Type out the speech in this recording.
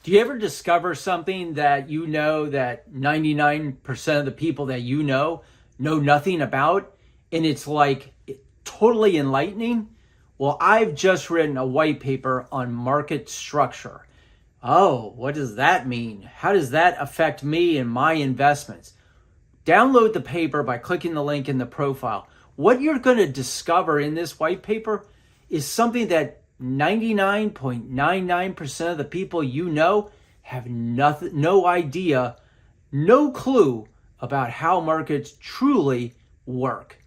Do you ever discover something that you know that 99% of the people that you know nothing about, and it's like totally enlightening? Well, I've just written a white paper on market structure. Oh, what does that mean? How does that affect me and my investments? Download the paper by clicking the link in the profile. What you're going to discover in this white paper is something that 99.99% of the people you know have no idea, no clue about how markets truly work.